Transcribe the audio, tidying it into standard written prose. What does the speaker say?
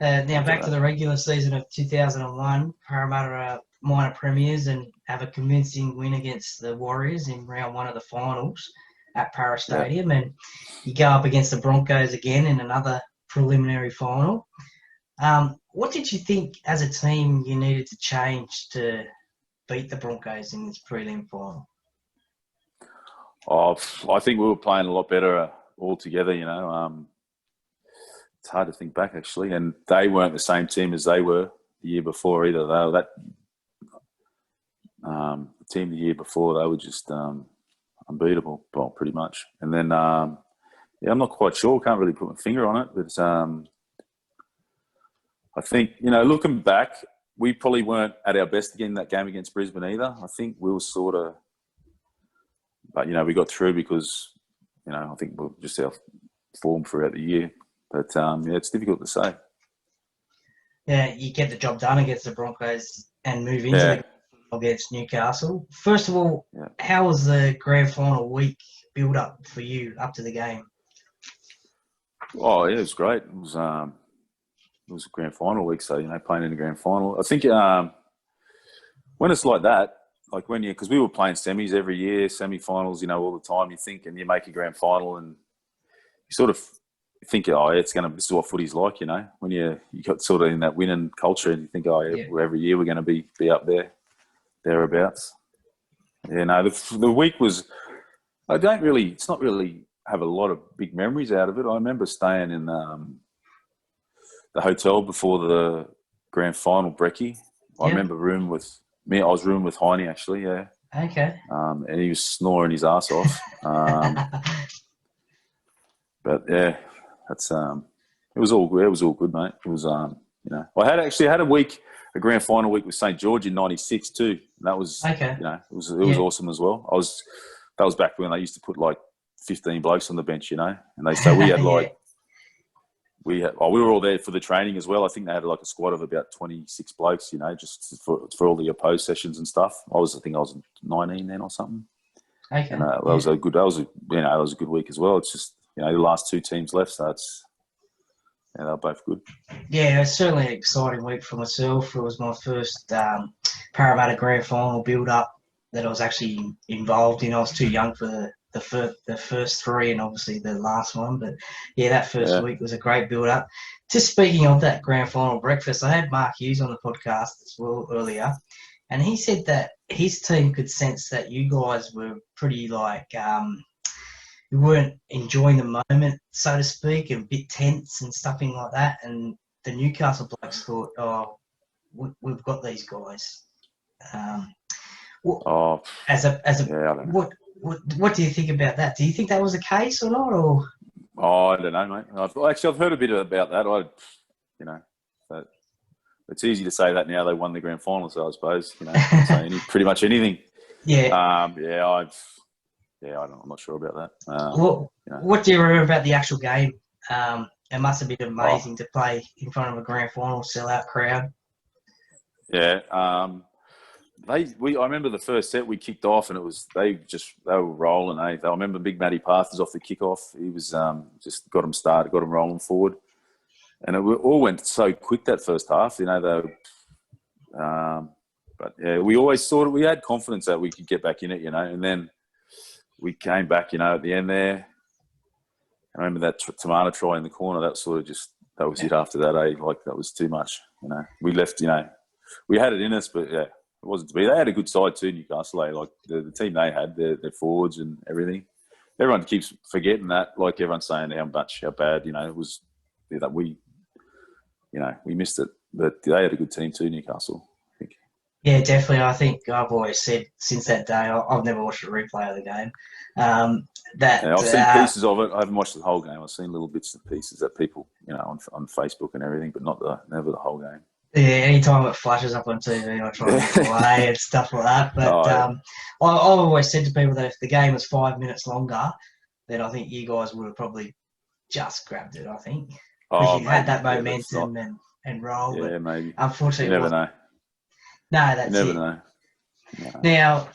Now back to the regular season of 2001. Parramatta are minor premiers and have a convincing win against the Warriors in round one of the finals at Parra Stadium. And you go up against the Broncos again in another preliminary final. What did you think as a team you needed to change to beat the Broncos in this prelim final? Oh, I think we were playing a lot better all together, It's hard to think back, actually. And they weren't the same team as they were the year before either. They were the team the year before, they were just unbeatable, well, pretty much. And then, I'm not quite sure. Can't really put my finger on it. But I think, looking back, we probably weren't at our best again in that game against Brisbane either. I think we were sort of... But, we got through because, I think we're just our form throughout the year. But, it's difficult to say. Yeah, you get the job done against the Broncos and move into the against Newcastle. First of all, how was the grand final week build up for you up to the game? Oh, yeah, it was great. It was a grand final week, so, playing in the grand final. I think when it's like that, like because we were playing semis every year, semi-finals, all the time, you think, and you make a grand final and you sort of think, this is what footy's like, when you got sort of in that winning culture and you think, every year we're going to be up there, thereabouts. Yeah, no, the week was, it's not really have a lot of big memories out of it. I remember staying in the hotel before the grand final brekkie. I remember I was rooming with Heine, actually, yeah. Okay. And he was snoring his ass off. But yeah, that's it was all good. It was all good, mate. It was I had a grand final week with St. George in '96 too. And that was it was awesome as well. That was back when they used to put like 15 blokes on the bench, and we had we were all there for the training as well. I think they had like a squad of about 26 blokes, just for all the opposed sessions and stuff. I think I was 19 then or something. Okay. And that was a good week as well. It's just, the last two teams left, so they were both good. Yeah, it was certainly an exciting week for myself. It was my first Parramatta grand final build-up that I was actually involved in. I was too young for the first three and obviously the last one. But, that first week was a great build-up. Just speaking of that grand final breakfast, I had Mark Hughes on the podcast as well earlier, and he said that his team could sense that you guys were pretty you weren't enjoying the moment, so to speak, and a bit tense and stuff like that. And the Newcastle blokes thought, we've got these guys. What do you think about that? Do you think that was the case or not? Or I don't know, mate. I've heard a bit about that. But it's easy to say that now they won the grand final, so I suppose say pretty much anything. Yeah. I'm not sure about that. What do you remember about the actual game? It must have been amazing to play in front of a grand final sellout crowd. Yeah. I remember the first set we kicked off and they were rolling. I remember Big Matty Pathers off the kickoff. He was just got them started, got them rolling forward, and it all went so quick that first half. But we always thought we had confidence that we could get back in it, and then we came back, at the end there. I remember that tomato try in the corner. That was it after that. Like that was too much. We left. We had it in us, but it wasn't to be. They had a good side too, Newcastle. Like the team they had, their forwards and everything. Everyone keeps forgetting that. Like everyone's saying how bad, it was that we missed it. But they had a good team too, Newcastle. I think. Yeah, definitely. I think I've always said since that day, I've never watched a replay of the game. I've seen pieces of it. I haven't watched the whole game. I've seen little bits and pieces that people, on Facebook and everything, but never the whole game. Yeah, anytime it flashes up on TV, I try and play and stuff like that. But I've always said to people that if the game was 5 minutes longer, then I think you guys would have probably just grabbed it, I think. Because you had that momentum and roll. Yeah, but maybe. Unfortunately, you never know. No, that's it. You never know. No. Now,